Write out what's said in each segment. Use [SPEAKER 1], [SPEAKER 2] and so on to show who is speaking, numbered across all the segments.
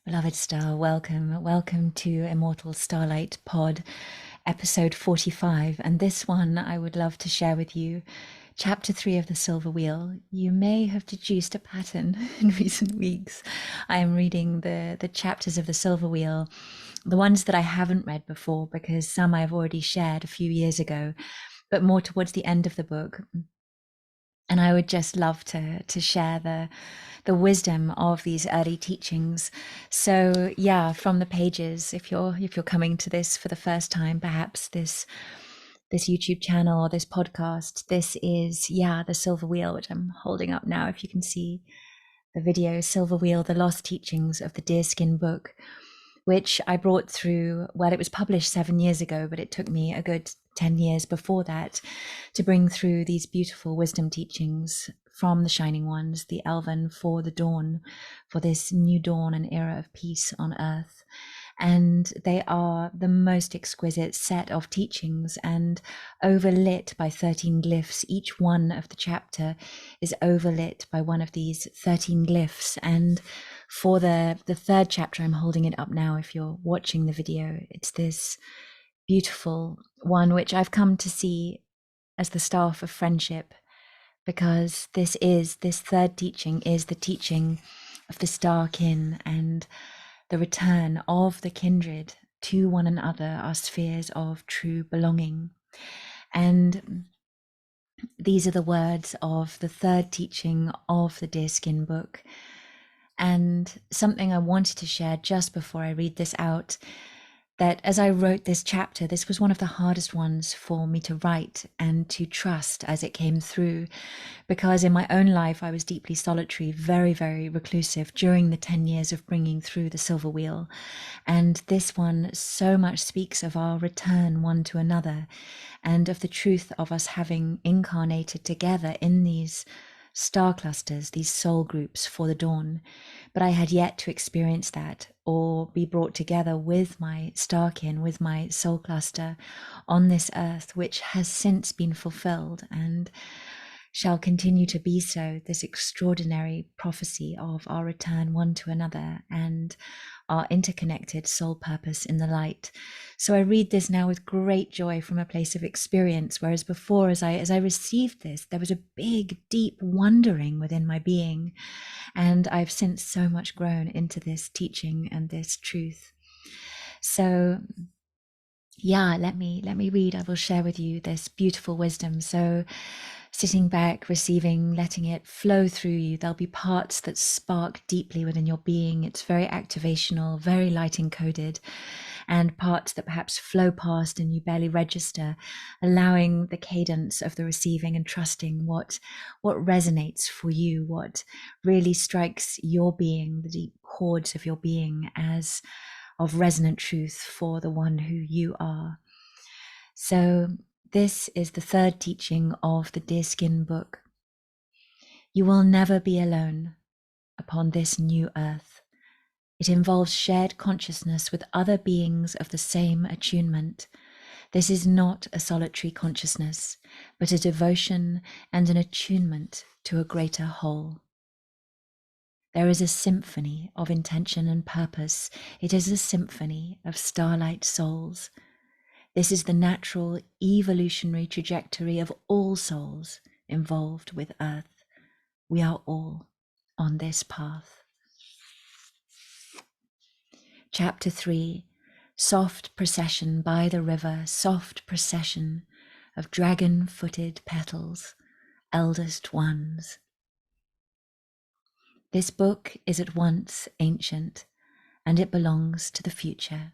[SPEAKER 1] Beloved star, welcome. Welcome to Immortal Starlight Pod, episode 45. And this one I would love to share with you. Chapter 3 of the Silver Wheel. You may have deduced a pattern in recent weeks. I am reading the chapters of the Silver Wheel, the ones that I haven't read before, because some I've already shared a few years ago, but more towards the end of the book. And I would just love to share the wisdom of these early teachings. So yeah, from the pages, if you're coming to this for the first time, perhaps this YouTube channel or this podcast, this is the Silver Wheel, which I'm holding up now. If you can see the video, Silver Wheel, the Lost Teachings of the Deerskin Book, which I brought through. Well, it was published 7 years ago, but it took me a good 10 years before that to bring through these beautiful wisdom teachings from the Shining Ones, the Elfin, for the dawn, for this new dawn and era of peace on earth. And they are the most exquisite set of teachings and overlit by 13 glyphs. Each one of the chapter is overlit by one of these 13 glyphs. And for the third chapter, I'm holding it up now if you're watching the video, it's this beautiful one, which I've come to see as the staff of friendship, because this third teaching is the teaching of the star kin and the return of the kindred to one another, our spheres of true belonging. And these are the words of the third teaching of the Deerskin book. And something I wanted to share just before I read this out, that as I wrote this chapter, this was one of the hardest ones for me to write and to trust as it came through, because in my own life, I was deeply solitary, very, very reclusive during the 10 years of bringing through the Silver Wheel. And this one so much speaks of our return one to another and of the truth of us having incarnated together in these star clusters, these soul groups for the dawn. But I had yet to experience that or be brought together with my starkin, with my soul cluster on this earth, which has since been fulfilled and shall continue to be so, this extraordinary prophecy of our return one to another and our interconnected soul purpose in the light. So I read this now with great joy from a place of experience, whereas before, as I received this, there was a big, deep wondering within my being. And I've since so much grown into this teaching and this truth. So let me read. I will share with you this beautiful wisdom. So sitting back, receiving, letting it flow through you. There'll be parts that spark deeply within your being. It's very activational, very light encoded, and parts that perhaps flow past and you barely register, allowing the cadence of the receiving and trusting what resonates for you, what really strikes your being, the deep chords of your being as of resonant truth for the one who you are. So this is the third teaching of the Deerskin book. You will never be alone upon this new earth. It involves shared consciousness with other beings of the same attunement. This is not a solitary consciousness, but a devotion and an attunement to a greater whole. There is a symphony of intention and purpose. It is a symphony of starlight souls. This is the natural evolutionary trajectory of all souls involved with Earth. We are all on this path. Chapter 3, soft procession by the river, soft procession of dragon-footed petals, eldest ones. This book is at once ancient, and it belongs to the future.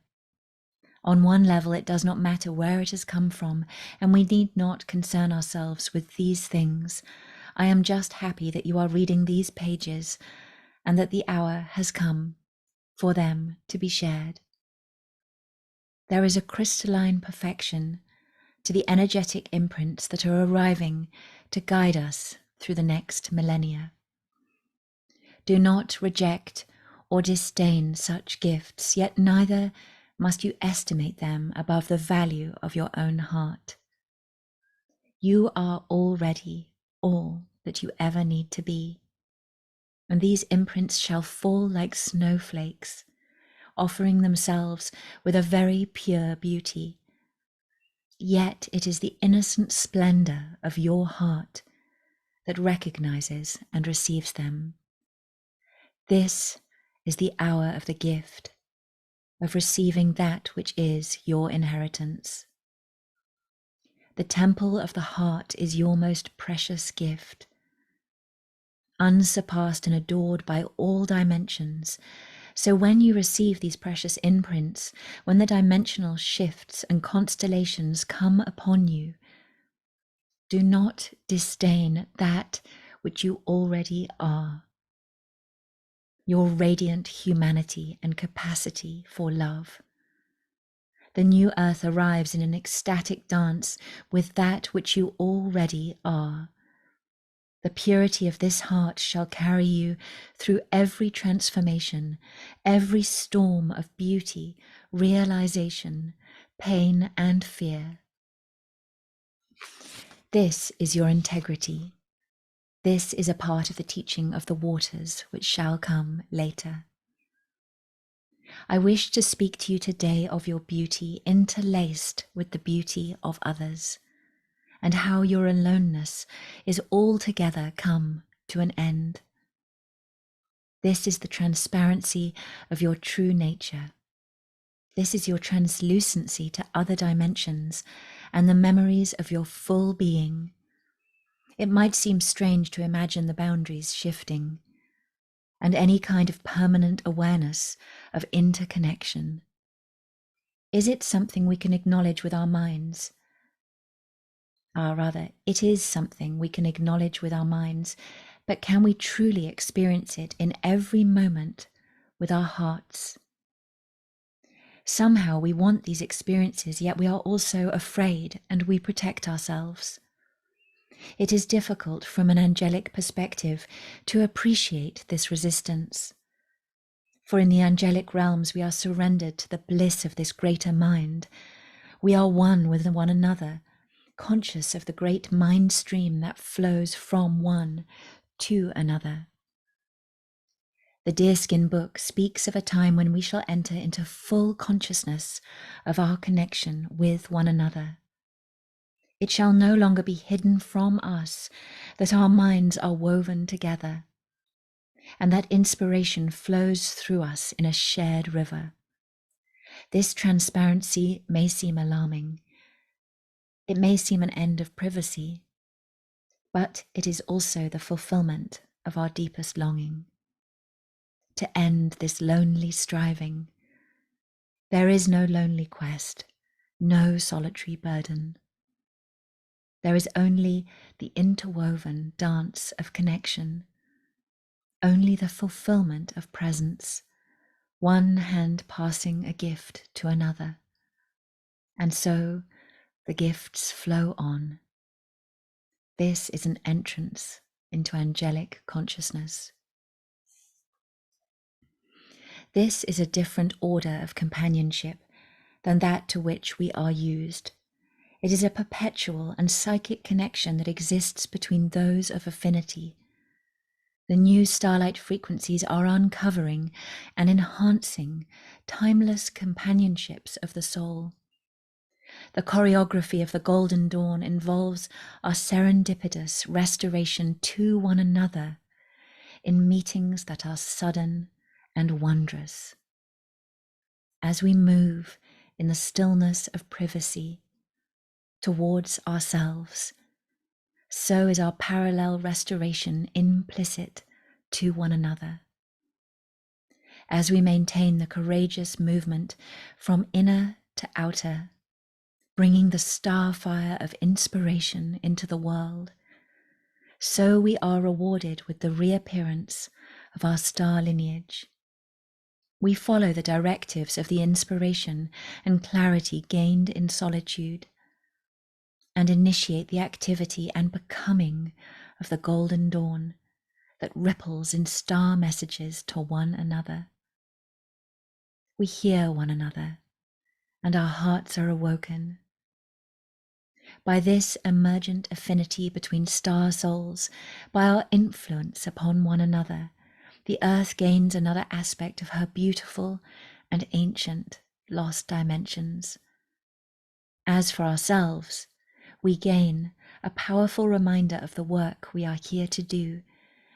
[SPEAKER 1] On one level, it does not matter where it has come from, and we need not concern ourselves with these things. I am just happy that you are reading these pages and that the hour has come for them to be shared. There is a crystalline perfection to the energetic imprints that are arriving to guide us through the next millennia. Do not reject or disdain such gifts, yet neither must you estimate them above the value of your own heart. You are already all that you ever need to be, and these imprints shall fall like snowflakes offering themselves with a very pure beauty. Yet it is the innocent splendor of your heart that recognizes and receives them. This is the hour of the gift, of receiving that which is your inheritance. The temple of the heart is your most precious gift, unsurpassed and adored by all dimensions. So when you receive these precious imprints, when the dimensional shifts and constellations come upon you, do not disdain that which you already are, your radiant humanity and capacity for love. The new earth arrives in an ecstatic dance with that which you already are. The purity of this heart shall carry you through every transformation, every storm of beauty, realization, pain, and fear. This is your integrity. This is a part of the teaching of the waters which shall come later. I wish to speak to you today of your beauty interlaced with the beauty of others, and how your aloneness is altogether come to an end. This is the transparency of your true nature. This is your translucency to other dimensions and the memories of your full being. It might seem strange to imagine the boundaries shifting and any kind of permanent awareness of interconnection. Is it something we can acknowledge with our minds? Rather, it is something we can acknowledge with our minds, but can we truly experience it in every moment with our hearts? Somehow we want these experiences, yet we are also afraid and we protect ourselves. It is difficult from an angelic perspective to appreciate this resistance. For in the angelic realms we are surrendered to the bliss of this greater mind. We are one with one another, conscious of the great mind stream that flows from one to another. The Deerskin book speaks of a time when we shall enter into full consciousness of our connection with one another. It shall no longer be hidden from us that our minds are woven together, and that inspiration flows through us in a shared river. This transparency may seem alarming. It may seem an end of privacy, but it is also the fulfillment of our deepest longing. To end this lonely striving. There is no lonely quest, no solitary burden. There is only the interwoven dance of connection, only the fulfillment of presence, one hand passing a gift to another. And so the gifts flow on. This is an entrance into angelic consciousness. This is a different order of companionship than that to which we are used. It is a perpetual and psychic connection that exists between those of affinity. The new starlight frequencies are uncovering and enhancing timeless companionships of the soul. The choreography of the golden dawn involves our serendipitous restoration to one another in meetings that are sudden and wondrous. As we move in the stillness of privacy towards ourselves, so is our parallel restoration implicit to one another. As we maintain the courageous movement from inner to outer, bringing the star fire of inspiration into the world, so we are rewarded with the reappearance of our star lineage. We follow the directives of the inspiration and clarity gained in solitude, and initiate the activity and becoming of the golden dawn that ripples in star messages to one another. We hear one another, and our hearts are awoken. By this emergent affinity between star souls, by our influence upon one another, the earth gains another aspect of her beautiful and ancient, lost dimensions. As for ourselves, we gain a powerful reminder of the work we are here to do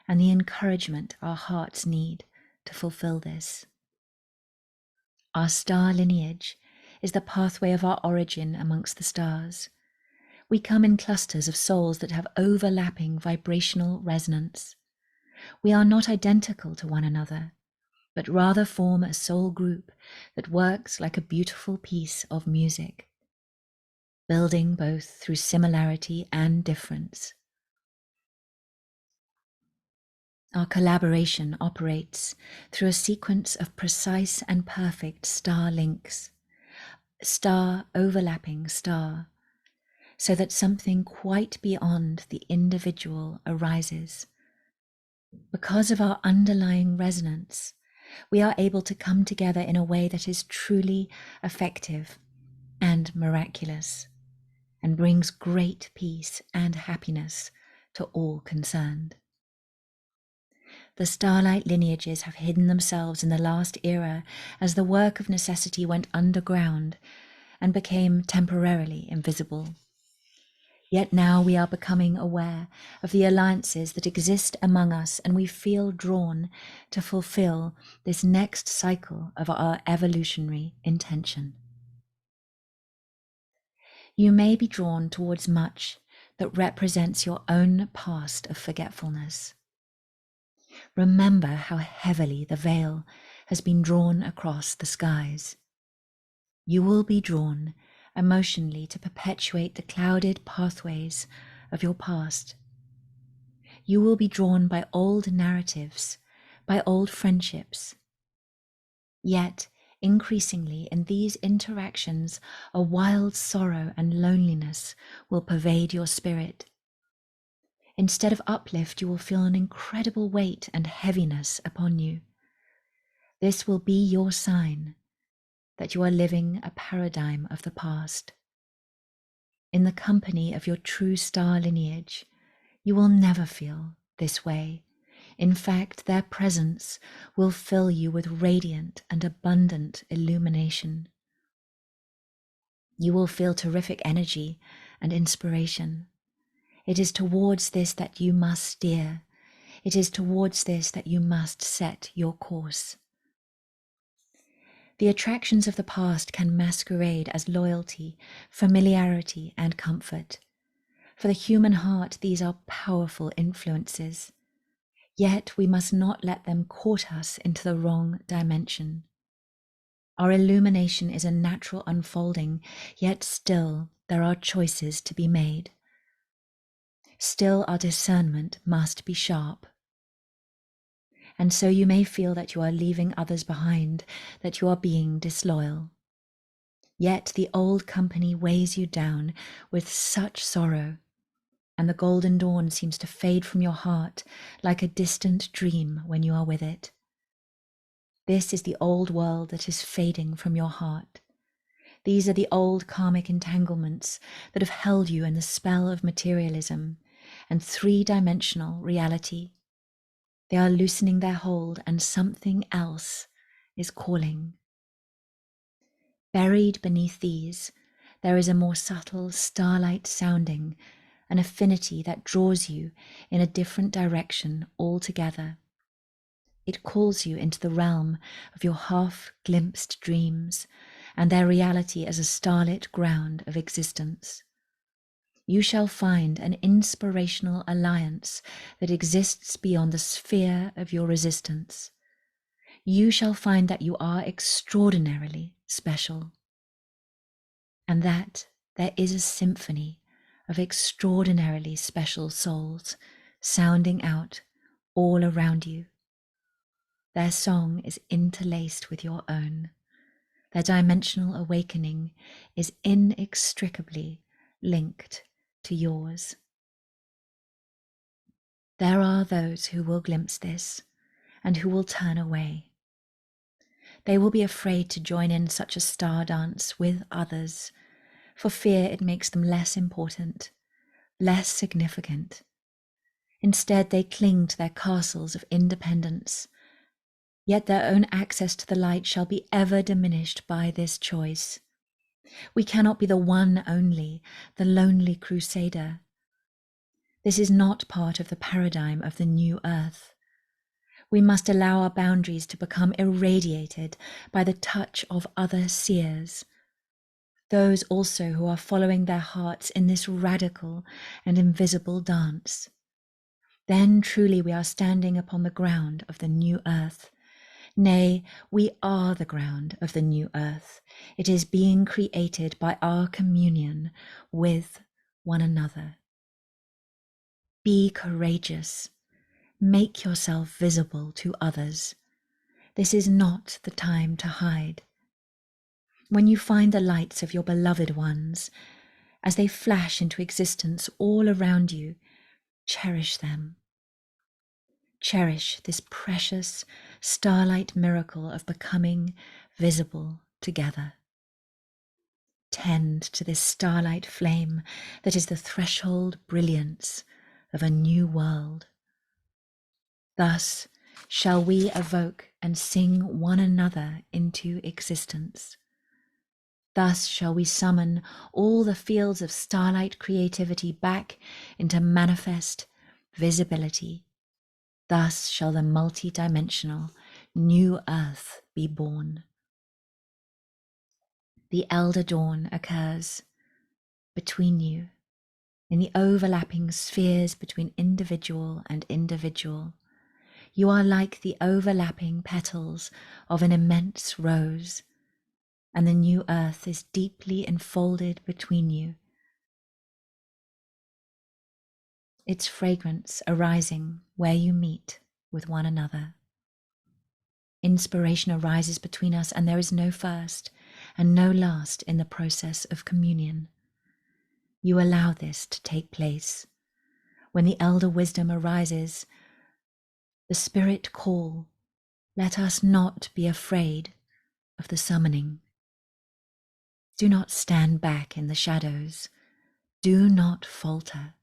[SPEAKER 1] and the encouragement our hearts need to fulfill this. Our star lineage is the pathway of our origin amongst the stars. We come in clusters of souls that have overlapping vibrational resonance. We are not identical to one another, but rather form a soul group that works like a beautiful piece of music, building both through similarity and difference. Our collaboration operates through a sequence of precise and perfect star links, star overlapping star, so that something quite beyond the individual arises. Because of our underlying resonance, we are able to come together in a way that is truly effective and miraculous, and brings great peace and happiness to all concerned. The Starlight lineages have hidden themselves in the last era as the work of necessity went underground and became temporarily invisible. Yet now we are becoming aware of the alliances that exist among us, and we feel drawn to fulfill this next cycle of our evolutionary intention. You may be drawn towards much that represents your own past of forgetfulness. Remember how heavily the veil has been drawn across the skies. You will be drawn emotionally to perpetuate the clouded pathways of your past. You will be drawn by old narratives, by old friendships. Yet, increasingly in these interactions, a wild sorrow and loneliness will pervade your spirit. Instead of uplift, you will feel an incredible weight and heaviness upon you. This will be your sign that you are living a paradigm of the past. In the company of your true star lineage, you will never feel this way. In fact, their presence will fill you with radiant and abundant illumination. You will feel terrific energy and inspiration. It is towards this that you must steer. It is towards this that you must set your course. The attractions of the past can masquerade as loyalty, familiarity, and comfort. For the human heart, these are powerful influences. Yet we must not let them court us into the wrong dimension. Our illumination is a natural unfolding, yet still there are choices to be made. Still our discernment must be sharp. And so you may feel that you are leaving others behind, that you are being disloyal. Yet the old company weighs you down with such sorrow, and the golden dawn seems to fade from your heart like a distant dream when you are with it. This is the old world that is fading from your heart. These are the old karmic entanglements that have held you in the spell of materialism and three-dimensional reality. They are loosening their hold, and something else is calling. Buried beneath these, there is a more subtle starlight sounding, an affinity that draws you in a different direction altogether. It calls you into the realm of your half-glimpsed dreams and their reality as a starlit ground of existence. You shall find an inspirational alliance that exists beyond the sphere of your resistance. You shall find that you are extraordinarily special, and that there is a symphony of extraordinarily special souls sounding out all around you. Their song is interlaced with your own. Their dimensional awakening is inextricably linked to yours. There are those who will glimpse this and who will turn away. They will be afraid to join in such a star dance with others, for fear it makes them less important, less significant. Instead, they cling to their castles of independence, Yet their own access to the light shall be ever diminished by this choice. We cannot be the one only, the lonely crusader. This is not part of the paradigm of the new earth. We must allow our boundaries to become irradiated by the touch of other seers, those also who are following their hearts in this radical and invisible dance. Then truly we are standing upon the ground of the new earth. Nay, we are the ground of the new earth. It is being created by our communion with one another. Be courageous. Make yourself visible to others. This is not the time to hide. When you find the lights of your beloved ones, as they flash into existence all around you, cherish them. Cherish this precious starlight miracle of becoming visible together. Tend to this starlight flame that is the threshold brilliance of a new world. Thus shall we evoke and sing one another into existence. Thus shall we summon all the fields of starlight creativity back into manifest visibility. Thus shall the multi-dimensional new earth be born. The elder dawn occurs between you, in the overlapping spheres between individual and individual. You are like the overlapping petals of an immense rose, and the new earth is deeply enfolded between you, its fragrance arising where you meet with one another. Inspiration arises between us, and there is no first and no last in the process of communion. You allow this to take place. When the elder wisdom arises, the spirit call, let us not be afraid of the summoning. Do not stand back in the shadows. Do not falter.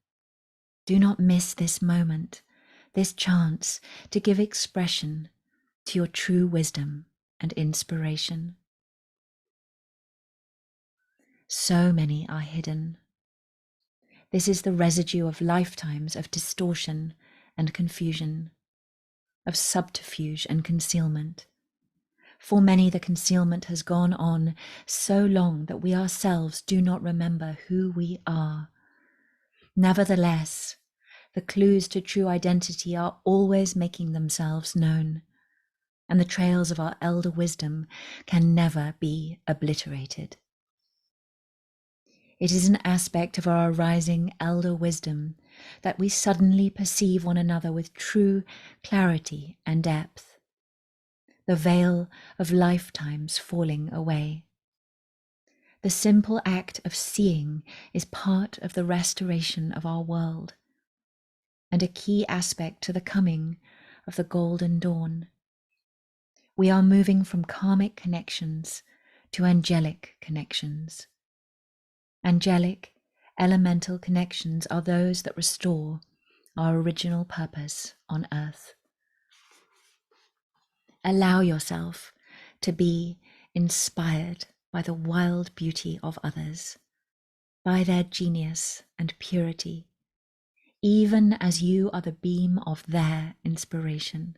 [SPEAKER 1] Do not miss this moment, this chance to give expression to your true wisdom and inspiration. So many are hidden. This is the residue of lifetimes of distortion and confusion, of subterfuge and concealment. For many, the concealment has gone on so long that we ourselves do not remember who we are. Nevertheless, the clues to true identity are always making themselves known, and the trails of our elder wisdom can never be obliterated. It is an aspect of our arising elder wisdom that we suddenly perceive one another with true clarity and depth, the veil of lifetimes falling away. The simple act of seeing is part of the restoration of our world, and a key aspect to the coming of the golden dawn. We are moving from karmic connections to angelic connections. Angelic, elemental connections are those that restore our original purpose on earth. Allow yourself to be inspired by the wild beauty of others, by their genius and purity, even as you are the beam of their inspiration.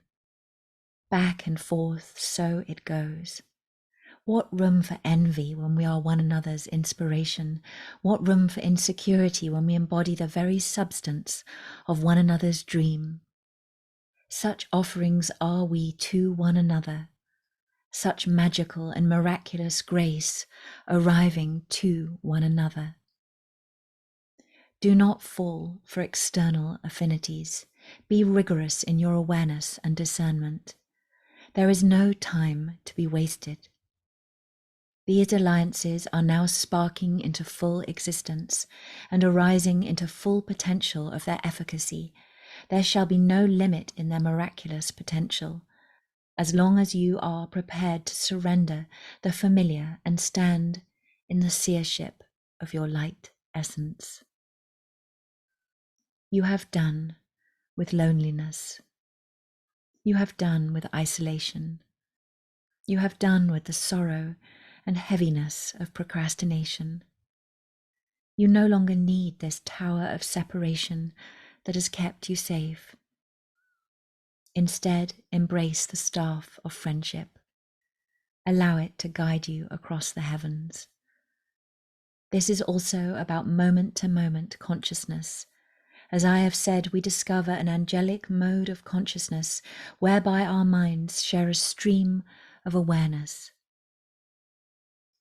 [SPEAKER 1] Back and forth, so it goes. What room for envy when we are one another's inspiration? What room for insecurity when we embody the very substance of one another's dream? Such offerings are we to one another, such magical and miraculous grace arriving to one another. Do not fall for external affinities. Be rigorous in your awareness and discernment. There is no time to be wasted. These alliances are now sparking into full existence and arising into full potential of their efficacy. There shall be no limit in their miraculous potential, as long as you are prepared to surrender the familiar and stand in the seership of your light essence. You have done with loneliness. You have done with isolation. You have done with the sorrow and heaviness of procrastination. You no longer need this tower of separation that has kept you safe. Instead, embrace the staff of friendship. Allow it to guide you across the heavens. This is also about moment-to-moment consciousness. As I have said, we discover an angelic mode of consciousness whereby our minds share a stream of awareness.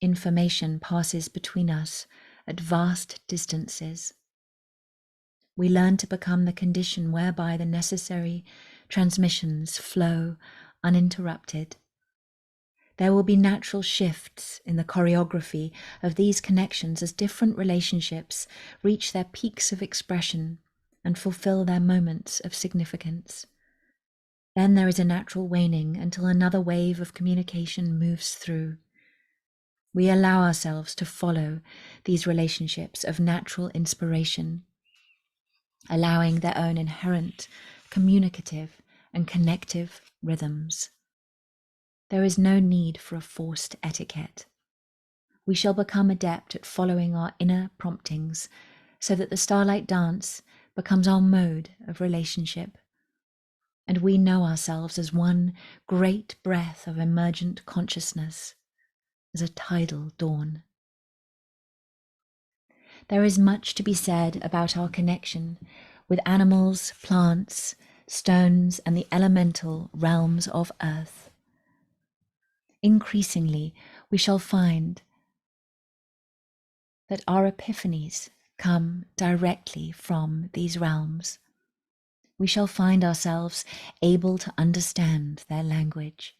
[SPEAKER 1] Information passes between us at vast distances. We learn to become the condition whereby the necessary transmissions flow uninterrupted. There will be natural shifts in the choreography of these connections as different relationships reach their peaks of expression and fulfill their moments of significance. Then there is a natural waning until another wave of communication moves through. We allow ourselves to follow these relationships of natural inspiration, allowing their own inherent communicative and connective rhythms. There is no need for a forced etiquette. We shall become adept at following our inner promptings so that the starlight dance becomes our mode of relationship. And we know ourselves as one great breath of emergent consciousness, as a tidal dawn. There is much to be said about our connection with animals, plants, stones, and the elemental realms of earth. Increasingly, we shall find that our epiphanies come directly from these realms. We shall find ourselves able to understand their language.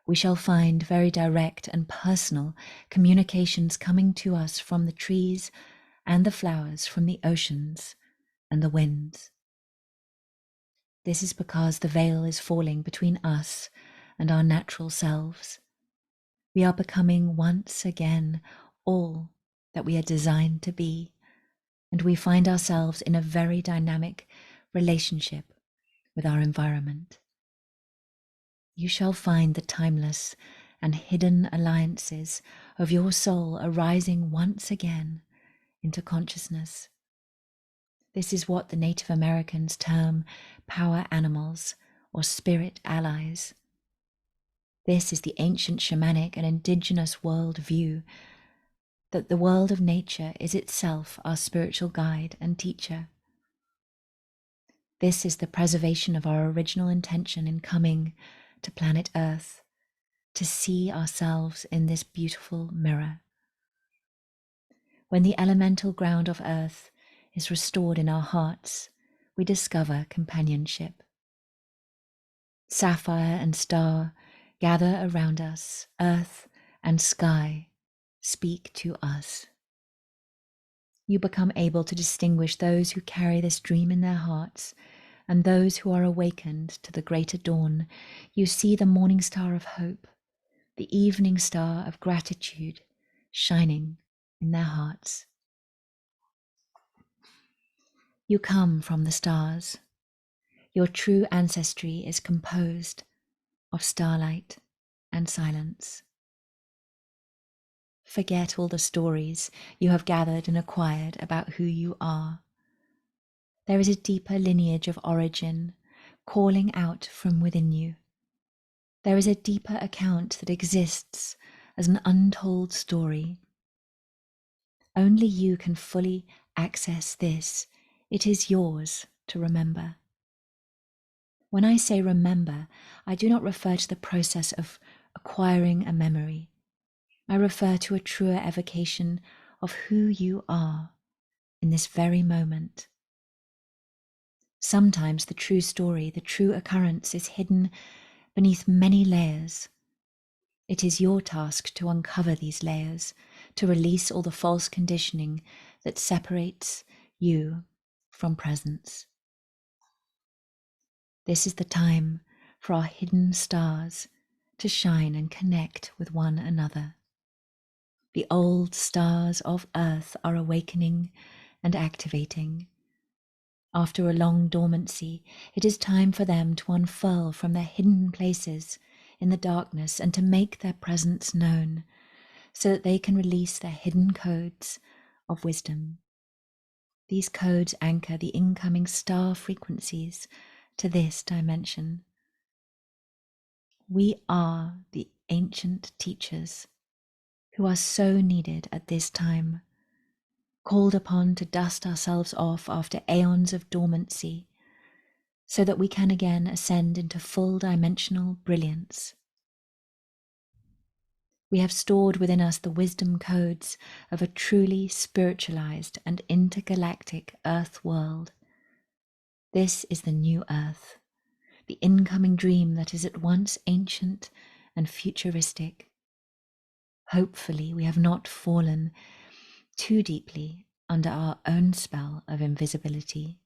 [SPEAKER 1] We shall find very direct and personal communications coming to us from the trees and the flowers, from the oceans and the winds. This is because the veil is falling between us and our natural selves. We are becoming once again all that we are designed to be, and we find ourselves in a very dynamic relationship with our environment. You shall find the timeless and hidden alliances of your soul arising once again into consciousness. This is what the Native Americans term power animals or spirit allies. This is the ancient shamanic and indigenous world view that the world of nature is itself our spiritual guide and teacher. This is the preservation of our original intention in coming to planet Earth, to see ourselves in this beautiful mirror. When the elemental ground of Earth is restored in our hearts, we discover companionship. Sapphire and star gather around us, earth and sky speak to us. You become able to distinguish those who carry this dream in their hearts and those who are awakened to the greater dawn. You see the morning star of hope, the evening star of gratitude shining in their hearts. You come from the stars. Your true ancestry is composed of starlight and silence. Forget all the stories you have gathered and acquired about who you are. There is a deeper lineage of origin calling out from within you. There is a deeper account that exists as an untold story. Only you can fully access this. It is yours to remember. When I say remember, I do not refer to the process of acquiring a memory. I refer to a truer evocation of who you are in this very moment. Sometimes the true story, the true occurrence is hidden beneath many layers. It is your task to uncover these layers, to release all the false conditioning that separates you from presence. This is the time for our hidden stars to shine and connect with one another. The old stars of Earth are awakening and activating. After a long dormancy, it is time for them to unfurl from their hidden places in the darkness and to make their presence known, so that they can release their hidden codes of wisdom. These codes anchor the incoming star frequencies to this dimension. We are the ancient teachers who are so needed at this time, called upon to dust ourselves off after aeons of dormancy, so that we can again ascend into full dimensional brilliance. We have stored within us the wisdom codes of a truly spiritualized and intergalactic Earth world. This is the new Earth, the incoming dream that is at once ancient and futuristic. Hopefully, we have not fallen too deeply under our own spell of invisibility.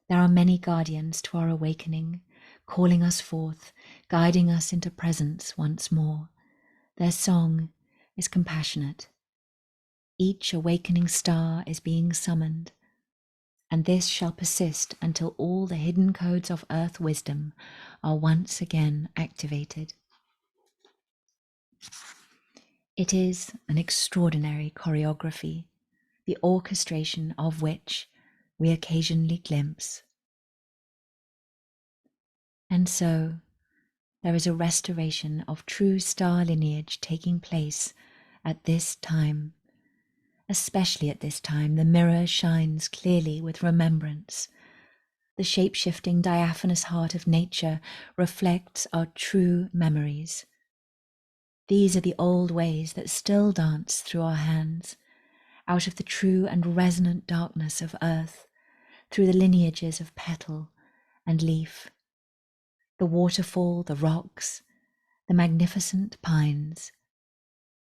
[SPEAKER 1] There are many guardians to our awakening, calling us forth, guiding us into presence once more. Their song is compassionate. Each awakening star is being summoned, and this shall persist until all the hidden codes of Earth wisdom are once again activated. It is an extraordinary choreography, the orchestration of which we occasionally glimpse. And so, there is a restoration of true star lineage taking place at this time. Especially at this time, the mirror shines clearly with remembrance. The shape-shifting diaphanous heart of nature reflects our true memories. These are the old ways that still dance through our hands, out of the true and resonant darkness of earth, through the lineages of petal and leaf. The waterfall, the rocks, the magnificent pines.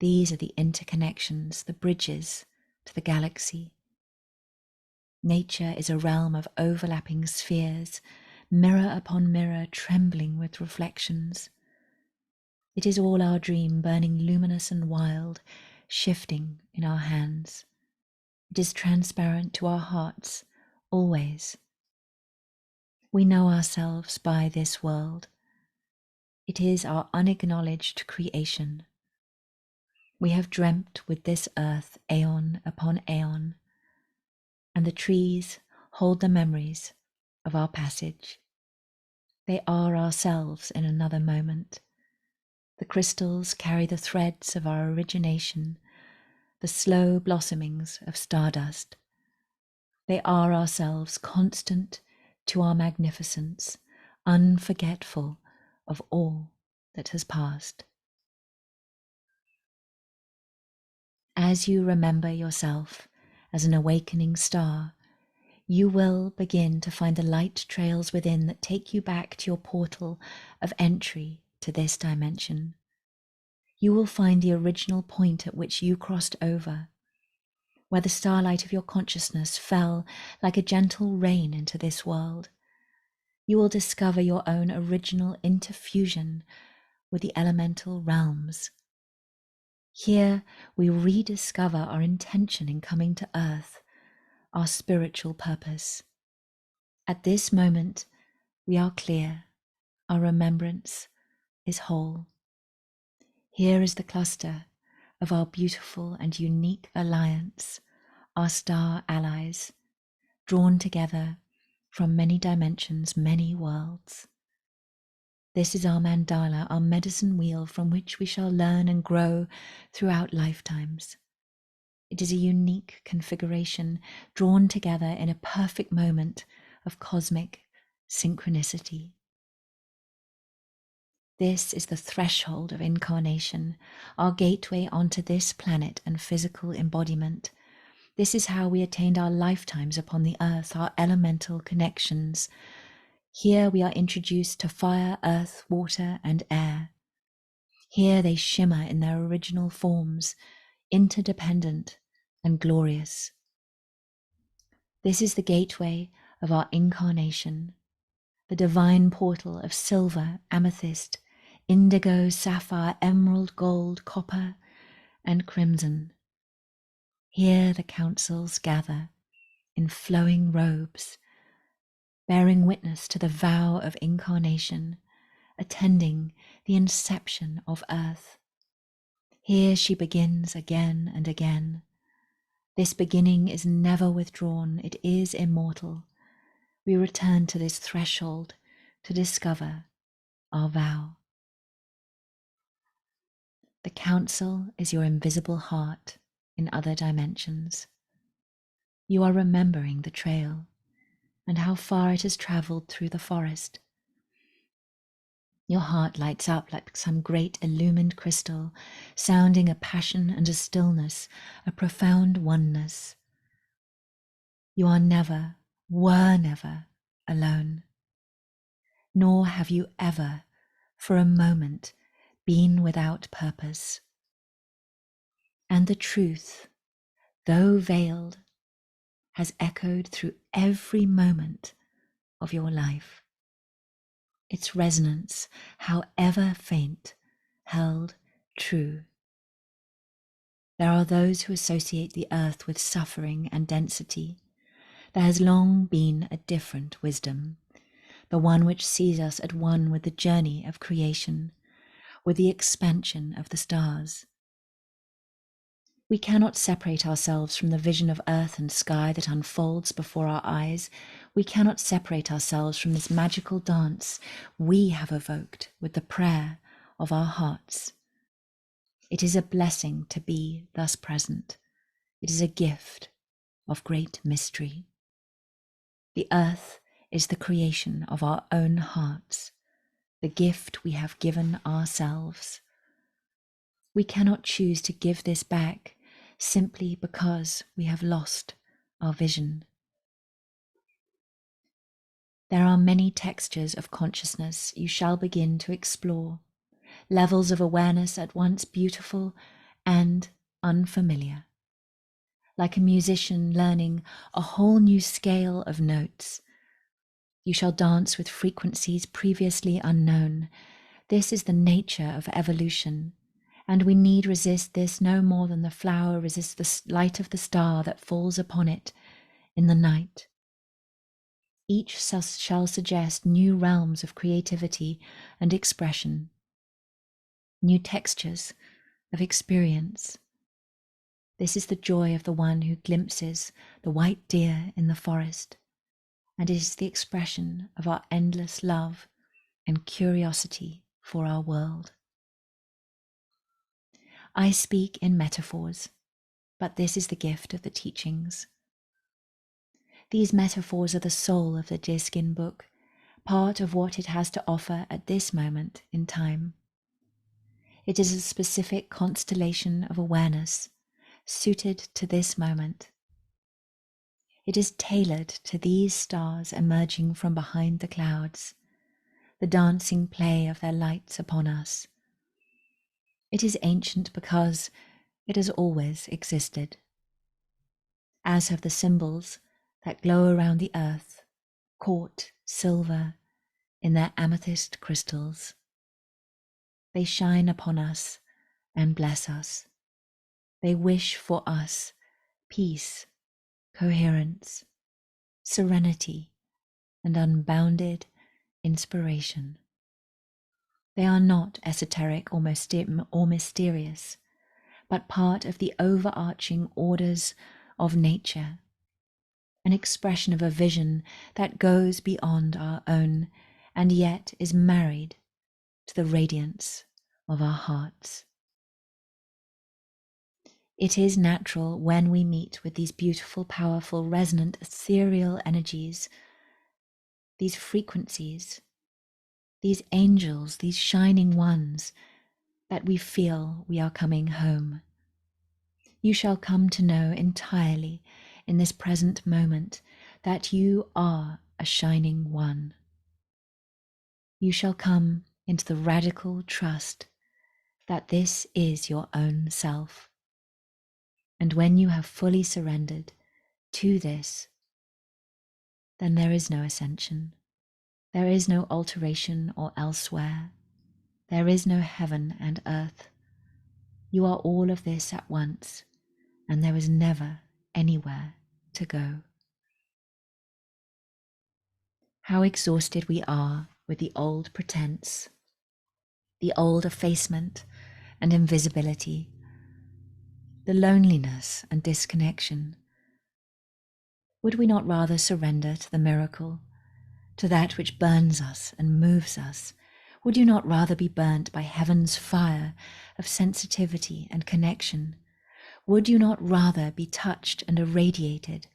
[SPEAKER 1] These are the interconnections, the bridges to the galaxy. Nature is a realm of overlapping spheres, mirror upon mirror trembling with reflections. It is all our dream burning luminous and wild, shifting in our hands. It is transparent to our hearts, always. We know ourselves by this world. It is our unacknowledged creation. We have dreamt with this earth aeon upon aeon, and the trees hold the memories of our passage. They are ourselves in another moment. The crystals carry the threads of our origination, the slow blossomings of stardust. They are ourselves, constant to our magnificence, unforgetful of all that has passed. As you remember yourself as an awakening star, you will begin to find the light trails within that take you back to your portal of entry to this dimension. You will find the original point at which you crossed over, where the starlight of your consciousness fell like a gentle rain into this world. You will discover your own original interfusion with the elemental realms. Here we rediscover our intention in coming to Earth, our spiritual purpose. At this moment, we are clear, our remembrance is whole. Here is the cluster of our beautiful and unique alliance, our star allies, drawn together from many dimensions, many worlds. This is our mandala, our medicine wheel from which we shall learn and grow throughout lifetimes. It is a unique configuration drawn together in a perfect moment of cosmic synchronicity. This is the threshold of incarnation, our gateway onto this planet and physical embodiment. This is how we attained our lifetimes upon the earth, our elemental connections. Here we are introduced to fire, earth, water, and air. Here they shimmer in their original forms, interdependent and glorious. This is the gateway of our incarnation, the divine portal of silver, amethyst, indigo, sapphire, emerald, gold, copper, and crimson. Here the councils gather, in flowing robes, bearing witness to the vow of incarnation, attending the inception of earth. Here she begins again and again. This beginning is never withdrawn, it is immortal. We return to this threshold to discover our vow. The council is your invisible heart in other dimensions. You are remembering the trail and how far it has traveled through the forest. Your heart lights up like some great illumined crystal, sounding a passion and a stillness, a profound oneness. You are never, were never alone, nor have you ever, for a moment, been without purpose. And the truth, though veiled, has echoed through every moment of your life. Its resonance, however faint, held true. There are those who associate the earth with suffering and density. There has long been a different wisdom, the one which sees us at one with the journey of creation, with the expansion of the stars. We cannot separate ourselves from the vision of earth and sky that unfolds before our eyes. We cannot separate ourselves from this magical dance we have evoked with the prayer of our hearts. It is a blessing to be thus present. It is a gift of great mystery. The earth is the creation of our own hearts, the gift we have given ourselves. We cannot choose to give this back simply because we have lost our vision. There are many textures of consciousness you shall begin to explore, levels of awareness at once beautiful and unfamiliar. Like a musician learning a whole new scale of notes, you shall dance with frequencies previously unknown. This is the nature of evolution, and we need resist this no more than the flower resists the light of the star that falls upon it in the night. Each shall suggest new realms of creativity and expression, new textures of experience. This is the joy of the one who glimpses the white deer in the forest, and it is the expression of our endless love and curiosity for our world. I speak in metaphors, but this is the gift of the teachings. These metaphors are the soul of the Deerskin book, part of what it has to offer at this moment in time. It is a specific constellation of awareness suited to this moment. It is tailored to these stars emerging from behind the clouds, the dancing play of their lights upon us. It is ancient because it has always existed, as have the symbols that glow around the earth, caught silver in their amethyst crystals. They shine upon us and bless us. They wish for us peace, coherence, serenity, and unbounded inspiration. They are not esoteric or mysterious, but part of the overarching orders of nature, an expression of a vision that goes beyond our own and yet is married to the radiance of our hearts. It is natural when we meet with these beautiful, powerful, resonant, ethereal energies, these frequencies, these angels, these shining ones, that we feel we are coming home. You shall come to know entirely in this present moment that you are a shining one. You shall come into the radical trust that this is your own self. And when you have fully surrendered to this, then there is no ascension. There is no alteration or elsewhere. There is no heaven and earth. You are all of this at once, and there is never anywhere to go. How exhausted we are with the old pretense, the old effacement and invisibility, the loneliness and disconnection. Would we not rather surrender to the miracle, to that which burns us and moves us? Would you not rather be burnt by heaven's fire of sensitivity and connection? Would you not rather be touched and irradiated?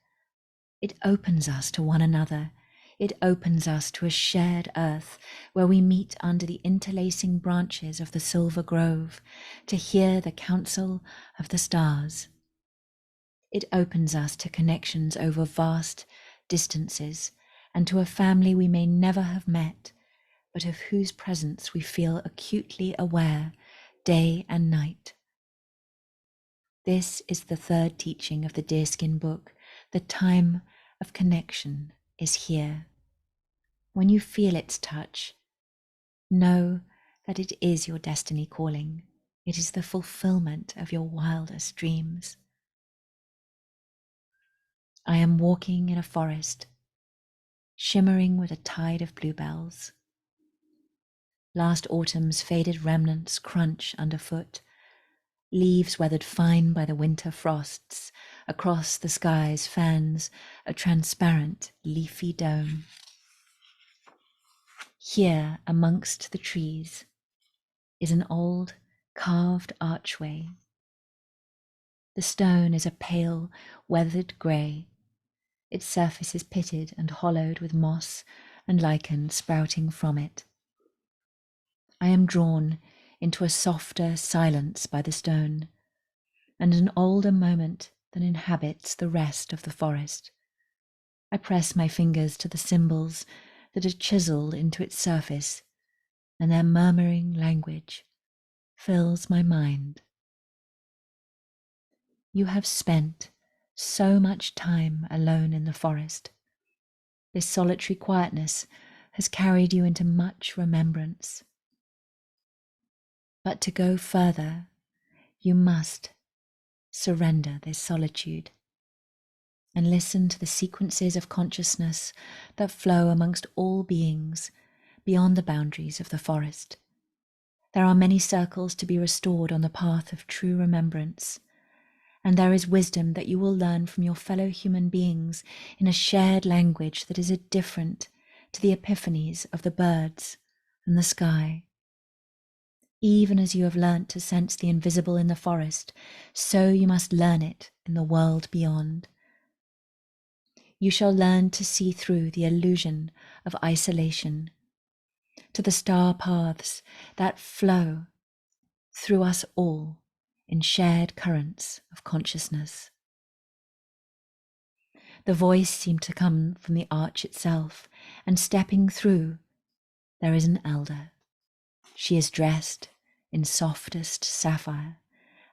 [SPEAKER 1] It opens us to one another. It opens us to a shared earth where we meet under the interlacing branches of the silver grove to hear the counsel of the stars. It opens us to connections over vast distances and to a family we may never have met, but of whose presence we feel acutely aware day and night. This is the third teaching of the Deerskin book. The time of connection is here. When you feel its touch, know that it is your destiny calling. It is the fulfillment of your wildest dreams. I am walking in a forest, shimmering with a tide of bluebells. Last autumn's faded remnants crunch underfoot. Leaves weathered fine by the winter frosts, across the skies fans a transparent leafy dome. Here amongst the trees is an old carved archway. The stone is a pale, weathered grey. Its surface is pitted and hollowed with moss and lichen sprouting from it. I am drawn into a softer silence by the stone, and an older moment than inhabits the rest of the forest. I press my fingers to the symbols that are chiselled into its surface, and their murmuring language fills my mind. You have spent so much time alone in the forest. This solitary quietness has carried you into much remembrance. But to go further, you must surrender this solitude and listen to the sequences of consciousness that flow amongst all beings beyond the boundaries of the forest. There are many circles to be restored on the path of true remembrance, and there is wisdom that you will learn from your fellow human beings in a shared language that is different to the epiphanies of the birds and the sky. Even as you have learnt to sense the invisible in the forest, so you must learn it in the world beyond. You shall learn to see through the illusion of isolation, to the star paths that flow through us all in shared currents of consciousness. The voice seemed to come from the arch itself, and stepping through, there is an elder. She is dressed in softest sapphire,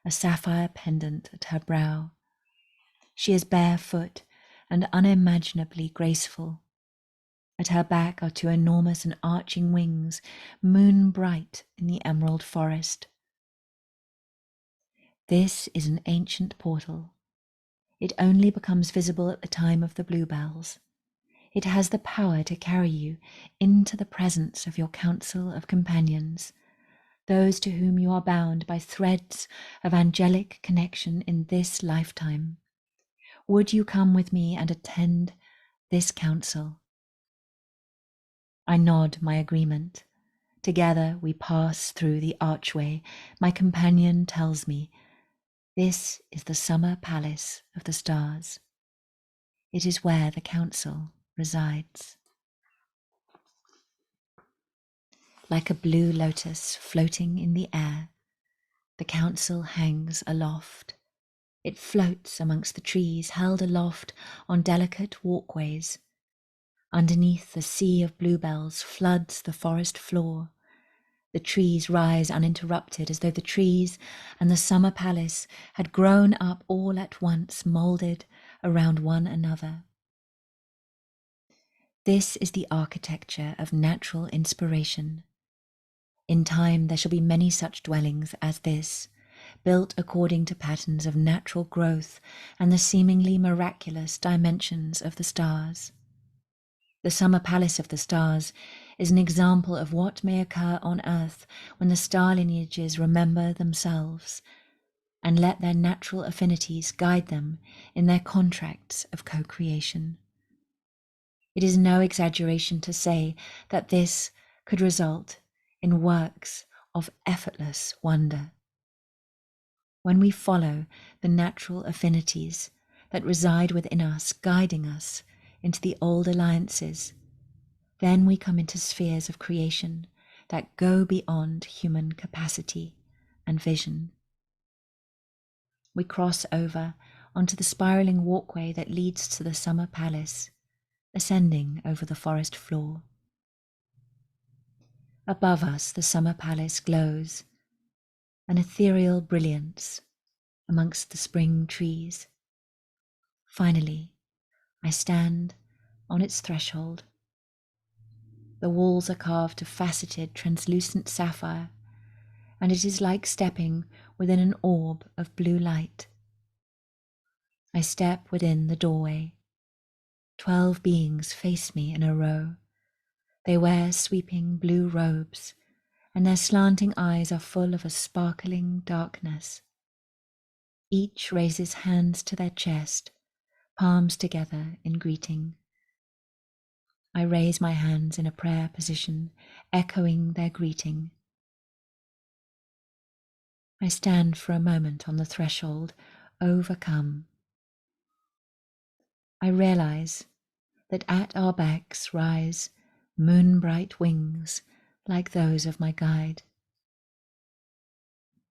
[SPEAKER 1] a sapphire pendant at her brow. She is barefoot and unimaginably graceful. At her back are two enormous and arching wings, moon bright in the emerald forest. This is an ancient portal. It only becomes visible at the time of the bluebells. It has the power to carry you into the presence of your council of companions, those to whom you are bound by threads of angelic connection in this lifetime. Would you come with me and attend this council? I nod my agreement. Together we pass through the archway. My companion tells me, this is the summer palace of the stars. It is where the council resides. Like a blue lotus floating in the air, the council hangs aloft. It floats amongst the trees, held aloft on delicate walkways. Underneath, the sea of bluebells floods the forest floor. The trees rise uninterrupted, as though the trees and the summer palace had grown up all at once, moulded around one another. This is the architecture of natural inspiration. In time there shall be many such dwellings as this, built according to patterns of natural growth and the seemingly miraculous dimensions of the stars. The summer palace of the stars is an example of what may occur on Earth when the star lineages remember themselves and let their natural affinities guide them in their contracts of co-creation. It is no exaggeration to say that this could result in works of effortless wonder. When we follow the natural affinities that reside within us, guiding us into the old alliances, then we come into spheres of creation that go beyond human capacity and vision. We cross over onto the spiraling walkway that leads to the summer palace, ascending over the forest floor. Above us, the summer palace glows, an ethereal brilliance amongst the spring trees. Finally, I stand on its threshold. The walls are carved of faceted, translucent sapphire, and it is like stepping within an orb of blue light. I step within the doorway. 12 beings face me in a row. They wear sweeping blue robes, and their slanting eyes are full of a sparkling darkness. Each raises hands to their chest, palms together in greeting. I raise my hands in a prayer position, echoing their greeting. I stand for a moment on the threshold, overcome. I realize that at our backs rise moon-bright wings like those of my guide.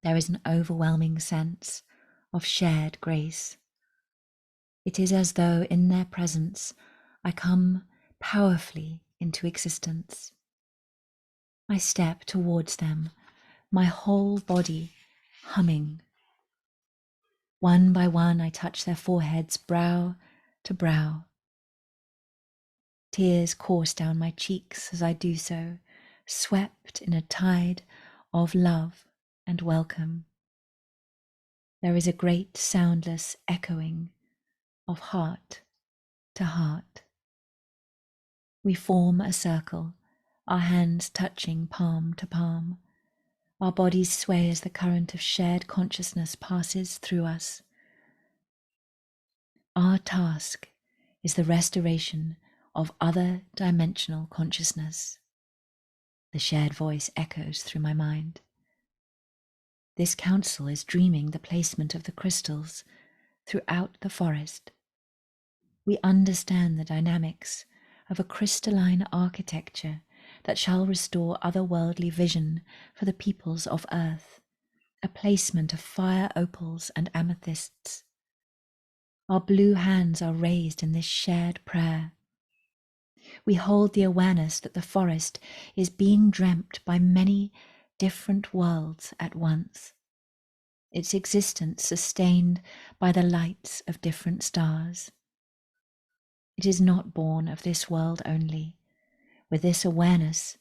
[SPEAKER 1] There is an overwhelming sense of shared grace. It is as though in their presence I come powerfully into existence. I step towards them, my whole body humming. One by one I touch their foreheads, brow to brow. Tears course down my cheeks as I do so, swept in a tide of love and welcome. There is a great soundless echoing of heart to heart. We form a circle, our hands touching palm to palm. Our bodies sway as the current of shared consciousness passes through us. Our task is the restoration of other dimensional consciousness. The shared voice echoes through my mind. This council is dreaming the placement of the crystals throughout the forest. We understand the dynamics of a crystalline architecture that shall restore otherworldly vision for the peoples of Earth, a placement of fire opals and amethysts. Our blue hands are raised in this shared prayer. We hold the awareness that the forest is being dreamt by many different worlds at once, its existence sustained by the lights of different stars. It is not born of this world only. With this awareness,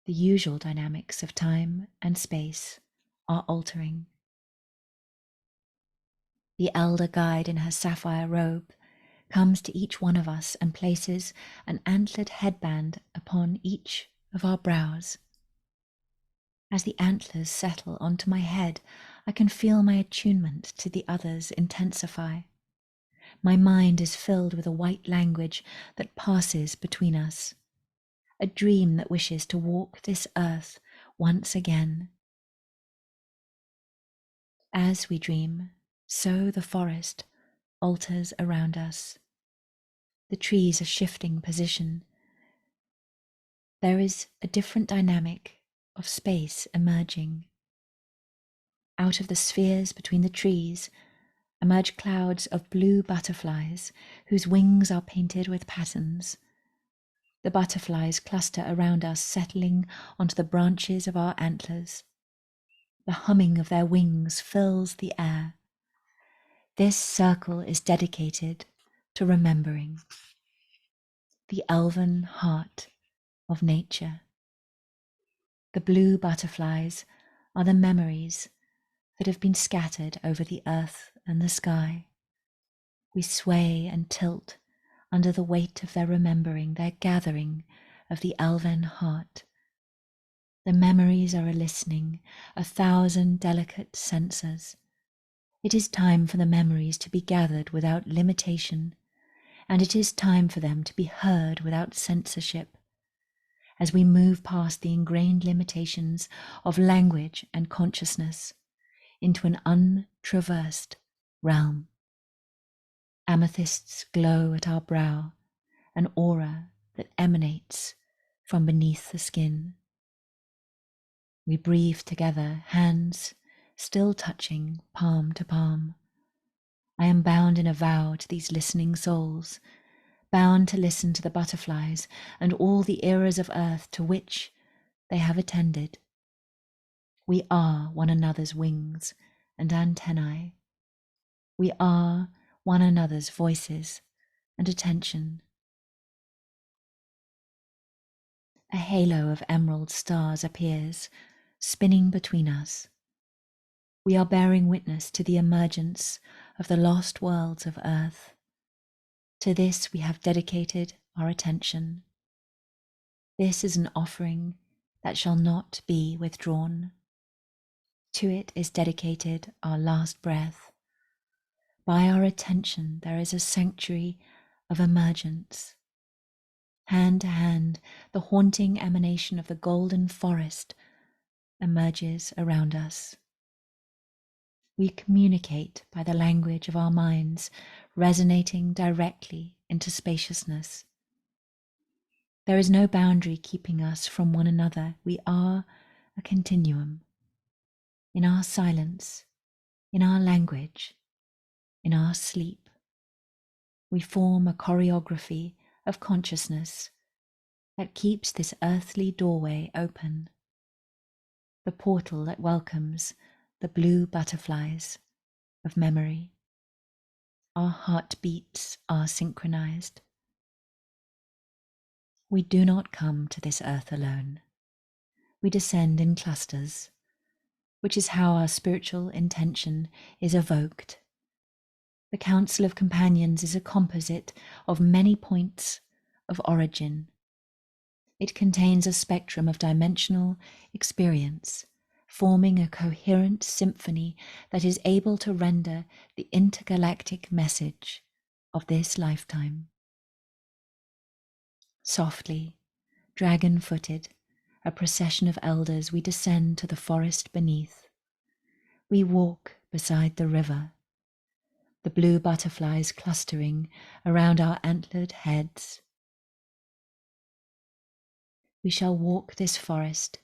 [SPEAKER 1] the usual dynamics of time and space are altering. The elder guide in her sapphire robe comes to each one of us and places an antlered headband upon each of our brows. As the antlers settle onto my head, I can feel my attunement to the others intensify. My mind is filled with a white language that passes between us, a dream that wishes to walk this earth once again. As we dream, so the forest alters around us. The trees are shifting position. There is a different dynamic of space emerging. Out of the spheres between the trees emerge clouds of blue butterflies whose wings are painted with patterns. The butterflies cluster around us, settling onto the branches of our antlers. The humming of their wings fills the air. This circle is dedicated to remembering the elven heart of nature. The blue butterflies are the memories that have been scattered over the earth and the sky. We sway and tilt under the weight of their remembering, their gathering of the Elfin heart. The memories are a listening, 1,000 delicate sensors. It is time for the memories to be gathered without limitation, and it is time for them to be heard without censorship, as we move past the ingrained limitations of language and consciousness into an untraversed realm. Amethysts glow at our brow, an aura that emanates from beneath the skin. We breathe together, hands still touching palm to palm. I am bound in a vow to these listening souls, bound to listen to the butterflies and all the eras of earth to which they have attended. We are one another's wings and antennae. We are one another's voices and attention. A halo of emerald stars appears, spinning between us. We are bearing witness to the emergence of the lost worlds of Earth. To this we have dedicated our attention. This is an offering that shall not be withdrawn. To it is dedicated our last breath. By our attention there is a sanctuary of emergence. Hand to hand, the haunting emanation of the golden forest emerges around us. We communicate by the language of our minds, resonating directly into spaciousness. There is no boundary keeping us from one another. We are a continuum. In our silence, in our language, in our sleep, we form a choreography of consciousness that keeps this earthly doorway open, the portal that welcomes the blue butterflies of memory. Our heartbeats are synchronized. We do not come to this earth alone. We descend in clusters, which is how our spiritual intention is evoked. The Council of Companions is a composite of many points of origin. It contains a spectrum of dimensional experience, forming a coherent symphony that is able to render the intergalactic message of this lifetime. Softly, dragon-footed, a procession of elders, we descend to the forest beneath. We walk beside the river, the blue butterflies clustering around our antlered heads. We shall walk this forest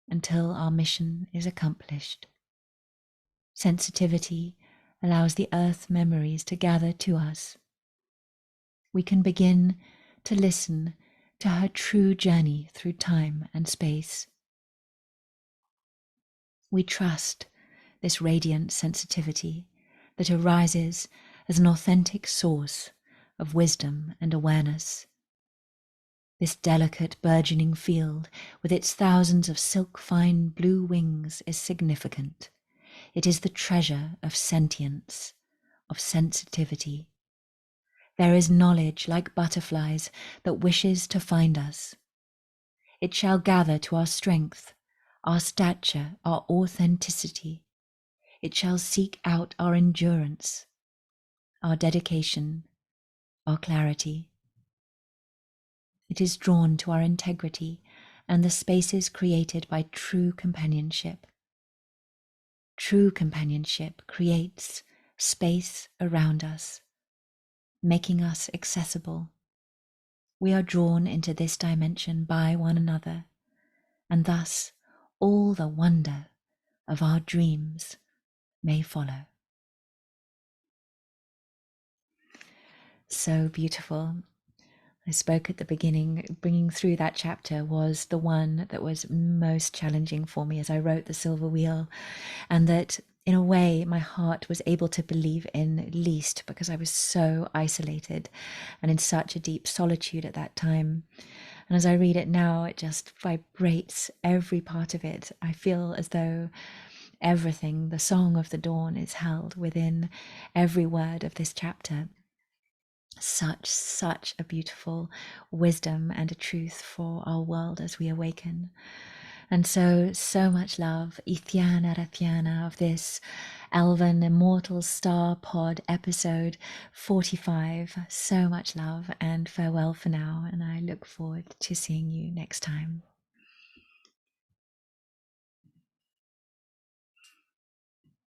[SPEAKER 1] until our mission is accomplished. Sensitivity allows the earth memories to gather to us. We can begin to listen to her true journey through time and space. We trust this radiant sensitivity that arises as an authentic source of wisdom and awareness. This delicate burgeoning field with its thousands of silk-fine blue wings is significant. It is the treasure of sentience, of sensitivity. There is knowledge like butterflies that wishes to find us. It shall gather to our strength, our stature, our authenticity. It shall seek out our endurance, our dedication, our clarity. It is drawn to our integrity and the spaces created by true companionship. True companionship creates space around us, making us accessible. We are drawn into this dimension by one another, and thus all the wonder of our dreams may follow. So beautiful. I spoke at the beginning, bringing through that chapter was the one that was most challenging for me as I wrote The Silver Wheel, and that in a way my heart was able to believe in least because I was so isolated and in such a deep solitude at that time. And as I read it now, it just vibrates every part of it. I feel as though everything, the song of the dawn, is held within every word of this chapter. Such a beautiful wisdom and a truth for our world as we awaken. And so much love, Ithiana Rathiana, of this Elfin Immortal Star Pod episode 45. So much love and farewell for now. And I look forward to seeing you next time.